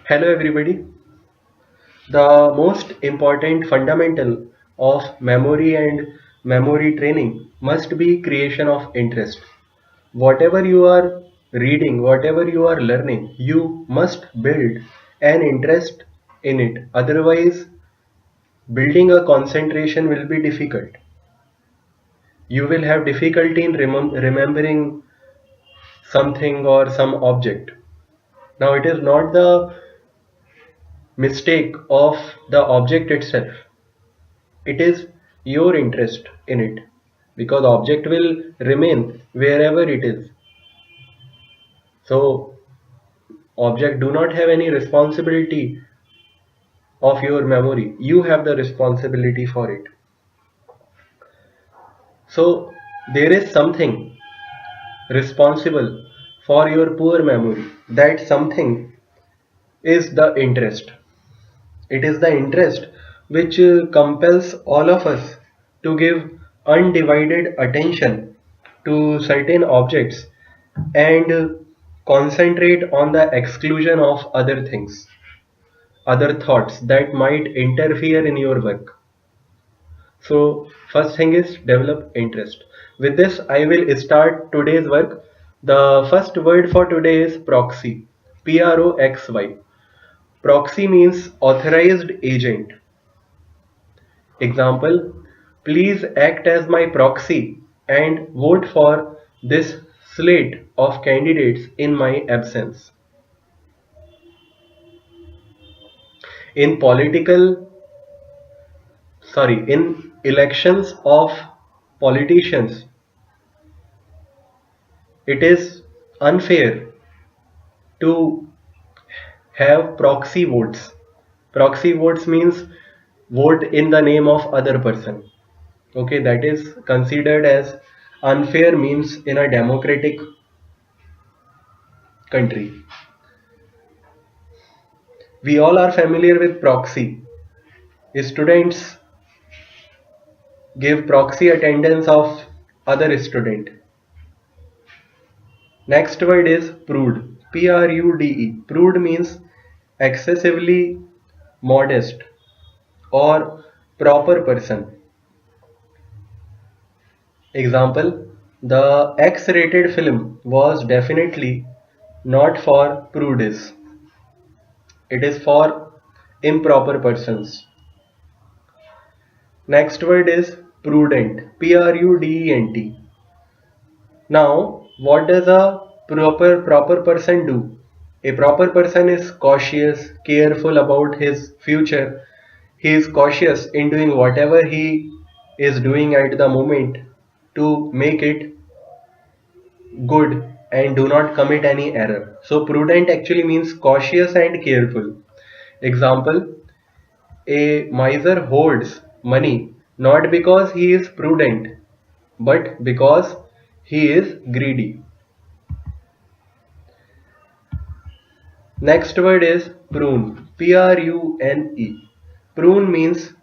Hello everybody. The most important fundamental of memory and memory training must be creation of interest. Whatever you are reading, whatever you are learning, you must build an interest in it. Otherwise, building a concentration will be difficult. You will have difficulty in remembering something or some object. Now, it is not the mistake of the object itself. It is your interest in it, because object will remain wherever it is. So object do not have any responsibility of your memory. You have the responsibility for it. So there is something responsible for your poor memory. That something is the interest. It is the interest which compels all of us to give undivided attention to certain objects and concentrate on the exclusion of other things, other thoughts that might interfere in your work. So, first thing is develop interest. With this, I will start today's work. The first word for today is proxy. Proxy. Proxy means authorized agent. Example, please act as my proxy and vote for this slate of candidates in my absence. In in elections of politicians, it is unfair to have proxy votes. Proxy votes means vote in the name of other person. Okay, that is considered as unfair means in a democratic country. We all are familiar with proxy. Students give proxy attendance of other student. Next word is prude. Prude. Prude means excessively modest or proper person. Example, the X-rated film was definitely not for prudes. It is for improper persons. Next word is prudent. Prudent. Now, what does a proper person do? A proper person is cautious, careful about his future. He is cautious in doing whatever he is doing at the moment to make it good and do not commit any error. So prudent actually means cautious and careful. Example, a miser hoards money not because he is prudent but because he is greedy. Next word is prune. Prune. Prune means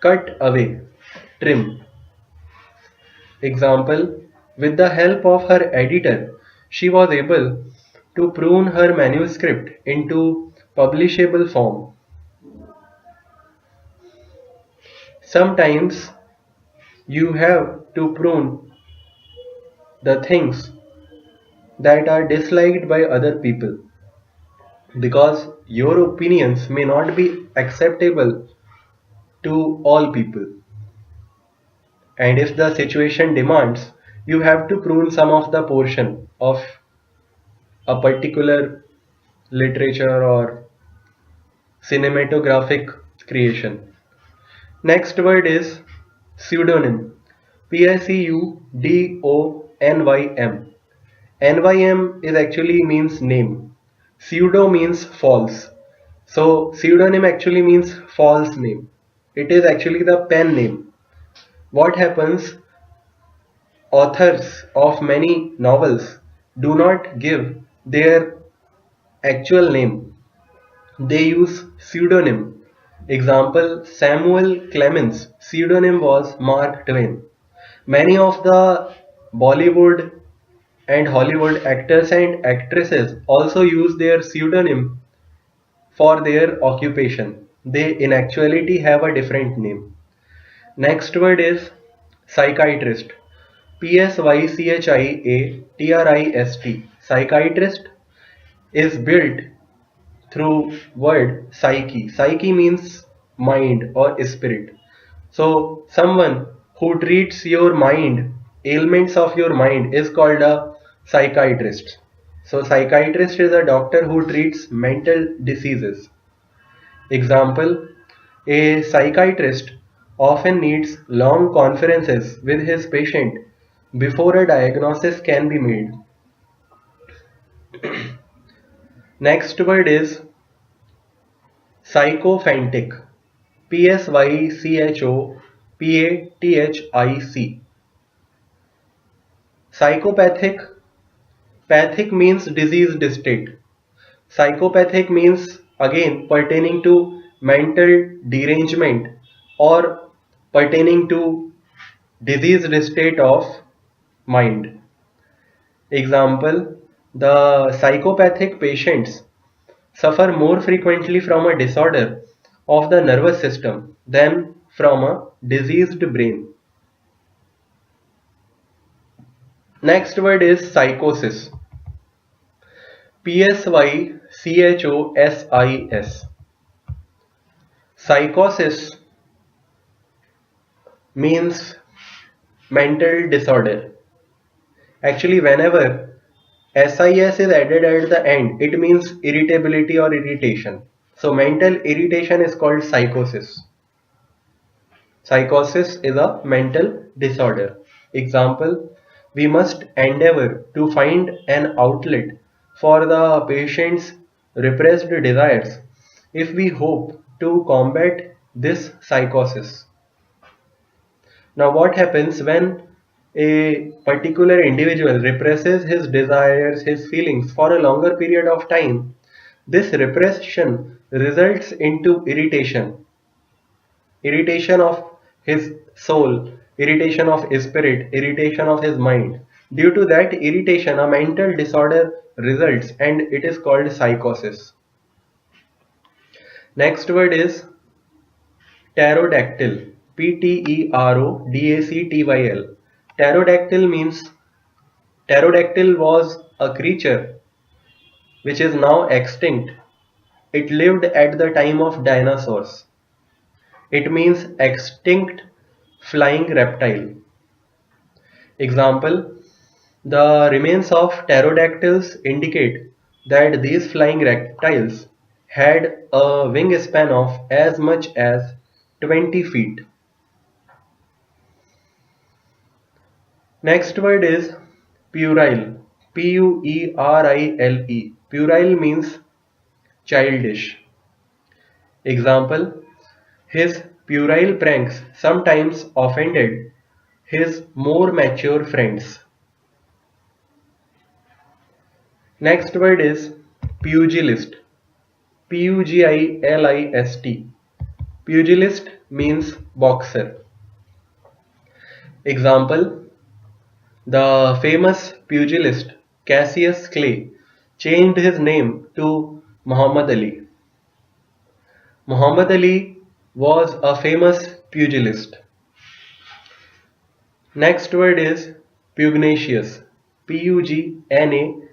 cut away, trim. Example, with the help of her editor, she was able to prune her manuscript into publishable form. Sometimes you have to prune the things that are disliked by other people because your opinions may not be acceptable to all people. And if the situation demands, you have to prune some of the portion of a particular literature or cinematographic creation. Next word is pseudonym. Pseudonym. NYM is actually means name. Pseudo means false. So pseudonym actually means false name. It is actually the pen name. What happens? Authors of many novels do not give their actual name. They use pseudonym. Example, Samuel Clemens' pseudonym was Mark Twain. Many of the Bollywood and Hollywood actors and actresses also use their pseudonym for their occupation. They in actuality have a different name. Next word is psychiatrist. Psychiatrist. Psychiatrist is built through word psyche. Psyche means mind or spirit. So someone who treats your mind, ailments of your mind is called a psychiatrist. So psychiatrist is a doctor who treats mental diseases. Example, a psychiatrist often needs long conferences with his patient before a diagnosis can be made. Next word is psychophantic. Psychopathic. Psychopathic. Pathic means diseased state. Psychopathic means again pertaining to mental derangement or pertaining to diseased state of mind. Example, the psychopathic patients suffer more frequently from a disorder of the nervous system than from a diseased brain. Next word is psychosis. Psychosis. Psychosis means mental disorder. Actually, whenever SIS is added at the end, it means irritability or irritation. So mental irritation is called psychosis. Psychosis is a mental disorder. Example, we must endeavor to find an outlet for the patient's repressed desires if we hope to combat this psychosis. Now, what happens when a particular individual represses his desires, his feelings for a longer period of time? This repression results into irritation of his soul, irritation of his spirit, irritation of his mind. Due to that irritation, a mental disorder results and it is called psychosis. Next word is pterodactyl. Pterodactyl. Pterodactyl means pterodactyl was a creature which is now extinct. It lived at the time of dinosaurs. It means extinct flying reptile. Example, the remains of pterodactyls indicate that these flying reptiles had a wingspan of as much as 20 feet. Next word is puerile. Puerile. Puerile means childish. Example, his puerile pranks sometimes offended his more mature friends. Next word is pugilist. Pugilist. Pugilist means boxer. Example, the famous pugilist Cassius Clay changed his name to Muhammad Ali. Muhammad Ali was a famous pugilist. Next word is pugnacious. Pugnacious.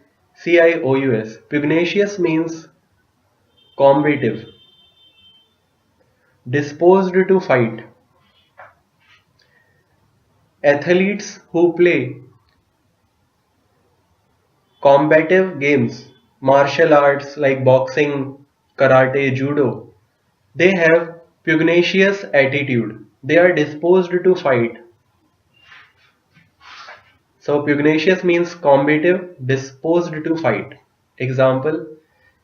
Pugnacious means combative, disposed to fight. Athletes who play combative games, martial arts like boxing, karate, judo, they have pugnacious attitude. They are disposed to fight. So pugnacious means combative, disposed to fight. Example,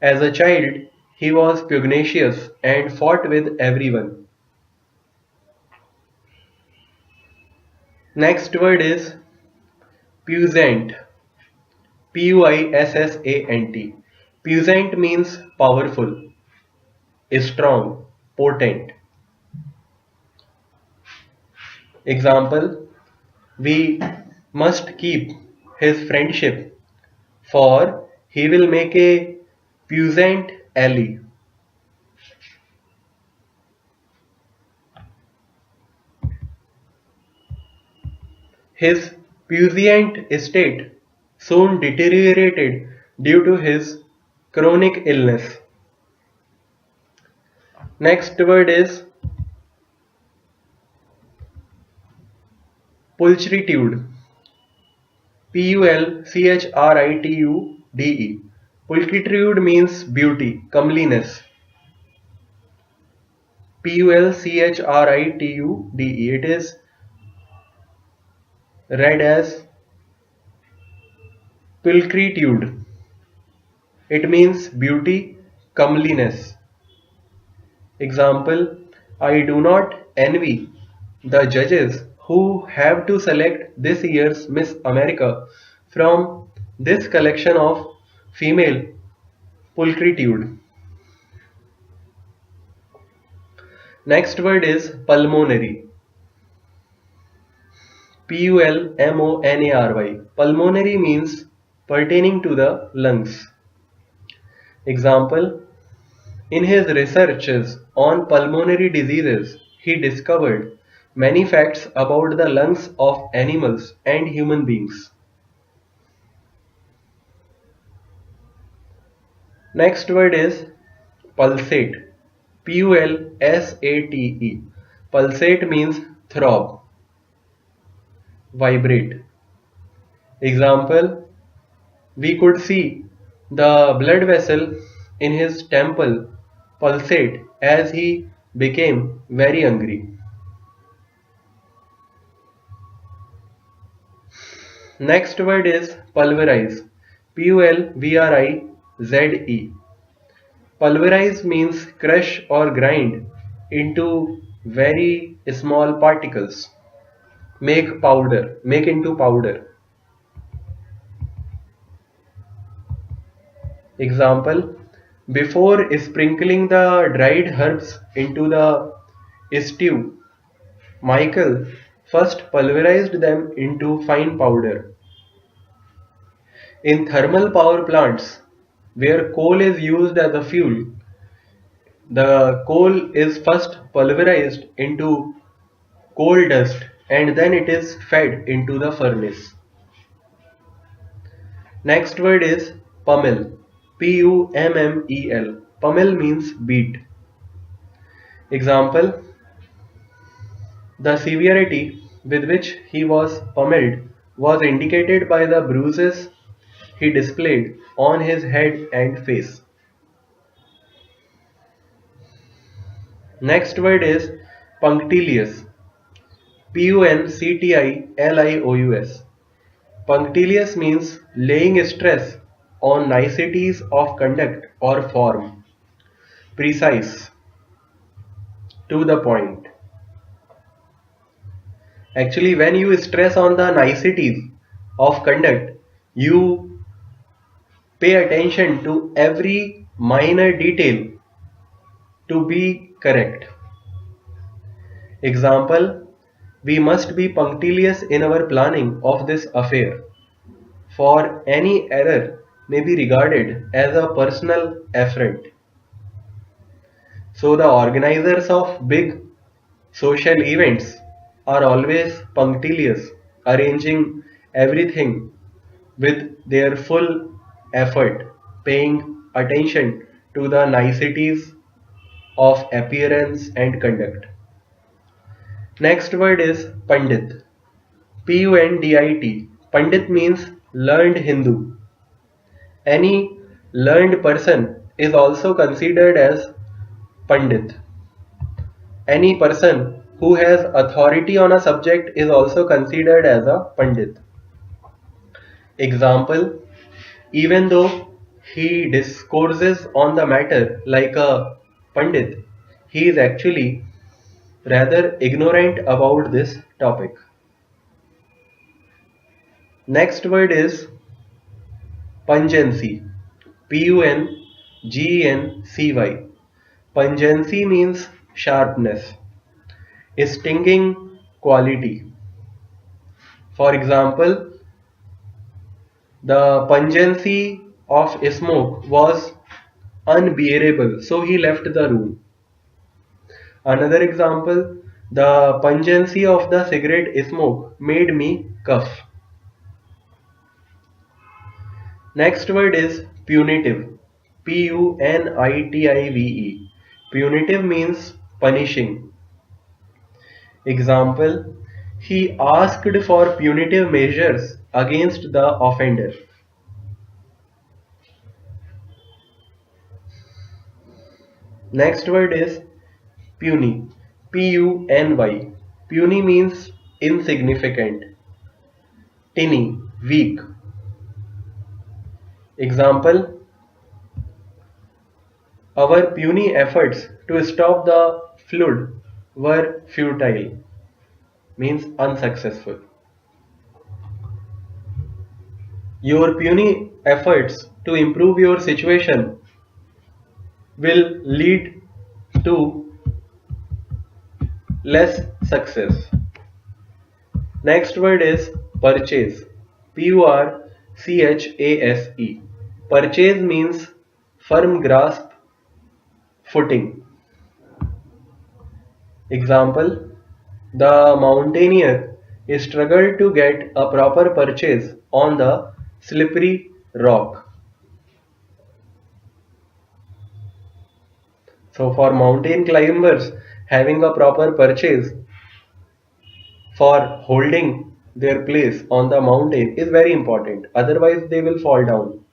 as a child, he was pugnacious and fought with everyone. Next word is puissant. Puissant. Puissant means powerful, strong, potent. Example, we must keep his friendship for he will make a puissant ally. His puissant state soon deteriorated due to his chronic illness. Next word is pulchritude. Pulchritude. Pulchritude means beauty, comeliness. Pulchritude. It is read as pulchritude. It means beauty, comeliness. Example, I do not envy the judges who have to select this year's Miss America from this collection of female pulchritude. Next word is pulmonary. Pulmonary. Pulmonary means pertaining to the lungs. Example, in his researches on pulmonary diseases, he discovered many facts about the lungs of animals and human beings. Next word is pulsate. Pulsate. Pulsate means throb, vibrate. Example, we could see the blood vessel in his temple pulsate as he became very hungry. Next word is pulverize. Pulverize. Pulverize means crush or grind into very small particles. Make powder, make into powder. Example, before sprinkling the dried herbs into the stew, Michael first pulverized them into fine powder. In thermal power plants, where coal is used as a fuel, the coal is first pulverized into coal dust and then it is fed into the furnace. Next word is pummel. Pummel. Pummel means beat. Example, the severity with which he was pummeled was indicated by the bruises he displayed on his head and face. Next word is punctilious. Punctilious. Punctilious means laying stress on niceties of conduct or form. Precise. To the point. Actually, when you stress on the niceties of conduct, you pay attention to every minor detail to be correct. Example, we must be punctilious in our planning of this affair, for any error may be regarded as a personal affront. So the organizers of big social events are always punctilious, arranging everything with their full effort, paying attention to the niceties of appearance and conduct. Next word is Pandit. Pundit. Pandit means learned Hindu. Any learned person is also considered as Pandit. Any person who has authority on a subject is also considered as a Pandit. Example, even though he discourses on the matter like a Pandit, he is actually rather ignorant about this topic. Next word is pungency. Pungency. Pungency means sharpness, stinging quality. For example, the pungency of smoke was unbearable, so he left the room. Another example, The pungency of the cigarette smoke made me cough. Next word is punitive. Punitive. Punitive means punishing. Example: he asked for punitive measures against the offender. Next word is puny. Puny. Puny means insignificant. Tinny, weak. Example: our puny efforts to stop the flood were futile, means unsuccessful. Your puny efforts to improve your situation will lead to less success. Next word is purchase. Purchase. Purchase means firm grasp, footing. Example: the mountaineer struggled to get a proper purchase on the slippery rock. So for mountain climbers, having a proper purchase for holding their place on the mountain is very important. Otherwise they will fall down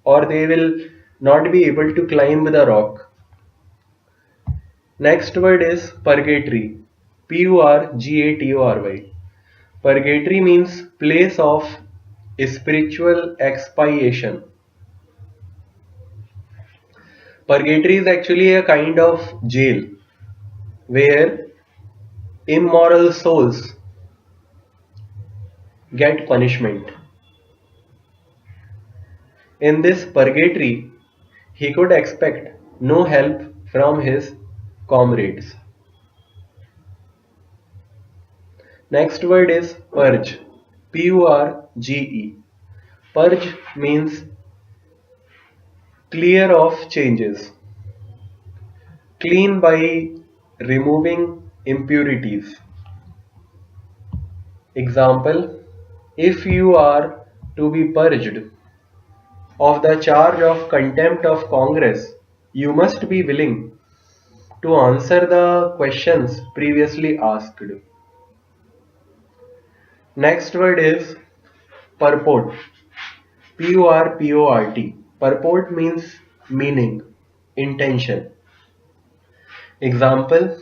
or they will not be able to climb the rock. Next word is purgatory. Purgatory. Purgatory means place of spiritual expiation. Purgatory is actually a kind of jail where immoral souls get punishment. In this purgatory, he could expect no help from his comrades. Next word is purge. Purge. Purge means clear of changes. Clean by removing impurities. Example: if you are to be purged of the charge of contempt of Congress, you must be willing to answer the questions previously asked. Next word is purport. Purport. Purport means meaning, intention. Example: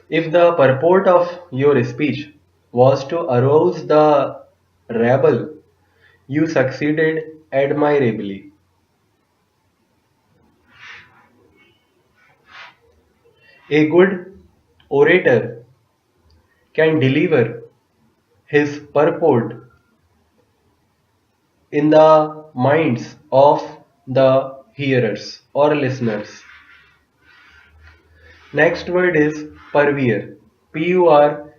if the purport of your speech was to arouse the rabble, you succeeded admirably. A good orator can deliver his purport in the minds of the hearers or listeners. Next word is purveyor. Purveyor.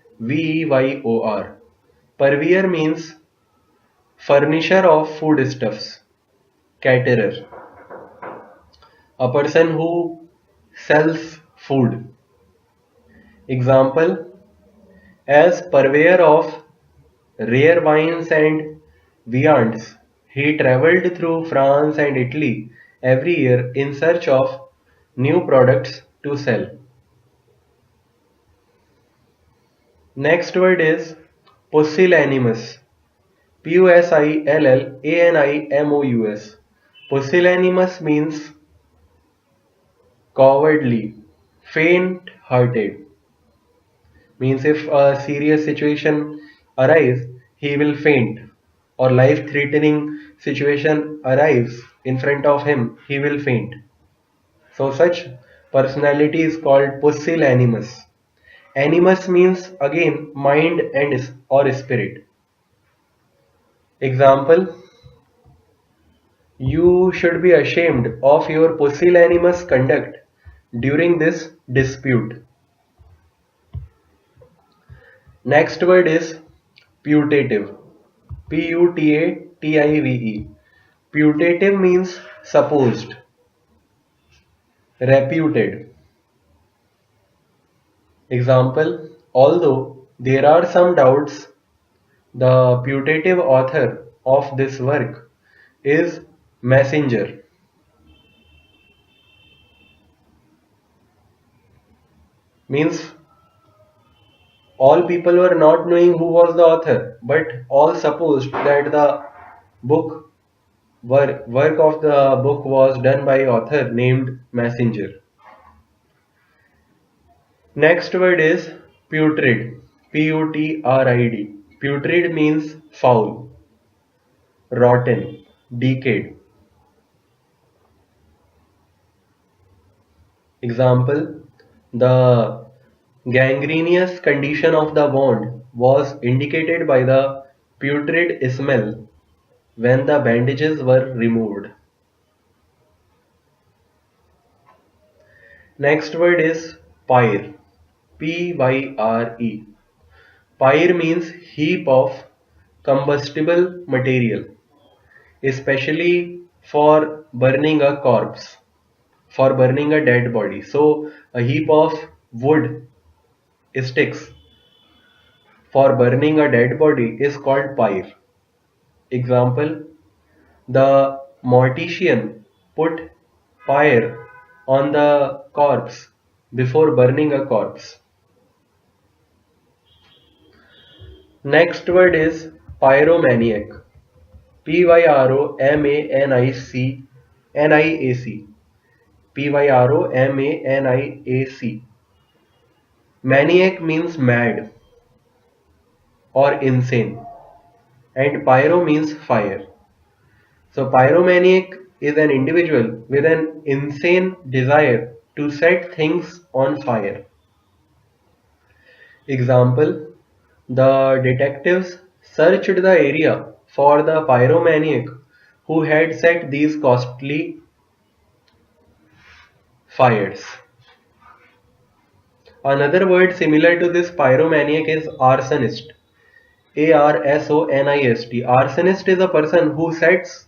Purveyor means furnisher of foodstuffs, caterer, a person who sells food. Example: as purveyor of rare wines and viands, he travelled through France and Italy every year in search of new products to sell. Next word is pusillanimous. Pusillanimous. Pusillanimous means cowardly, faint-hearted. Means if a serious situation arises, he will faint, or life-threatening situation arrives in front of him, he will faint. So such personality is called pusillanimous. Animus means again mind and or spirit. Example: you should be ashamed of your pusillanimous conduct during this dispute. Next word is putative. Putative. Putative means supposed, reputed. Example: Although there are some doubts, the putative author of this work is Messenger. Means all people were not knowing who was the author, but all supposed that the book work of the book was done by author named Messenger. Next word is putrid. Putrid. Putrid means foul, rotten, decayed. Example: the gangrenous condition of the wound was indicated by the putrid smell when the bandages were removed. Next word is pyre. Pyre. Pyre means heap of combustible material, especially for burning a corpse, for burning a dead body. So, a heap of wood sticks for burning a dead body is called pyre. Example: the mortician put pyre on the corpse before burning a corpse. Next word is pyromaniac. Pyromaniac. Pyromaniac. Maniac means mad or insane, and pyro means fire. So pyromaniac is an individual with an insane desire to set things on fire. Example: the detectives searched the area for the pyromaniac who had set these costly fires. Another word similar to this pyromaniac is arsonist. Arsonist. Arsonist is a person who sets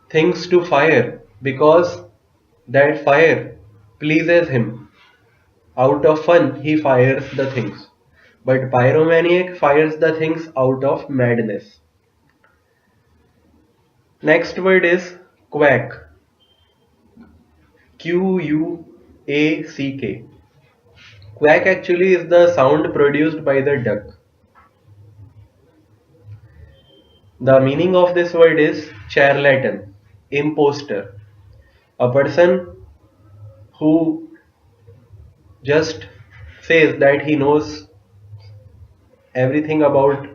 things to fire because that fire pleases him. Out of fun, he fires the things. But pyromaniac fires the things out of madness. Next word is quack. Quack. Quack actually is the sound produced by the duck. The meaning of this word is charlatan, imposter, a person who just says that he knows everything about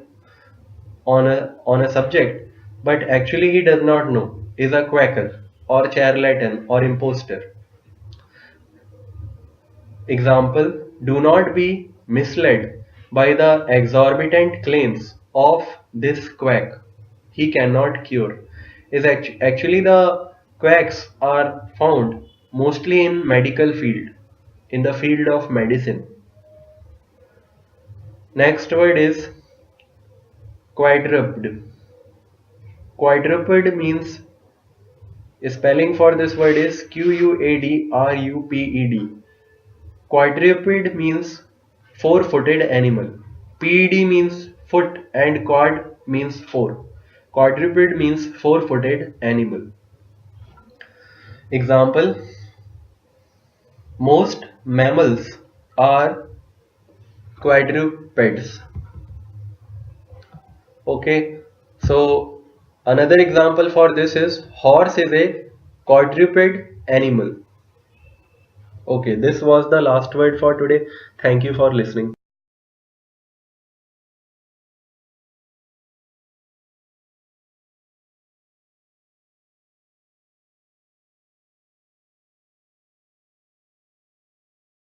on a subject, but actually he does not know, is a quacker or charlatan or imposter. Example: do not be misled by the exorbitant claims of this quack. He cannot cure. Is actually the quacks are found mostly in medical field, in the field of medicine. Next word is quadruped. Quadruped means, spelling for this word is Quadruped. Quadruped means four-footed animal. Ped means foot and quad means four. Quadruped means four-footed animal. Example: most mammals are quadrupeds. Okay, so another example for this is horse is a quadruped animal. Okay, this was the last word for today. Thank you for listening.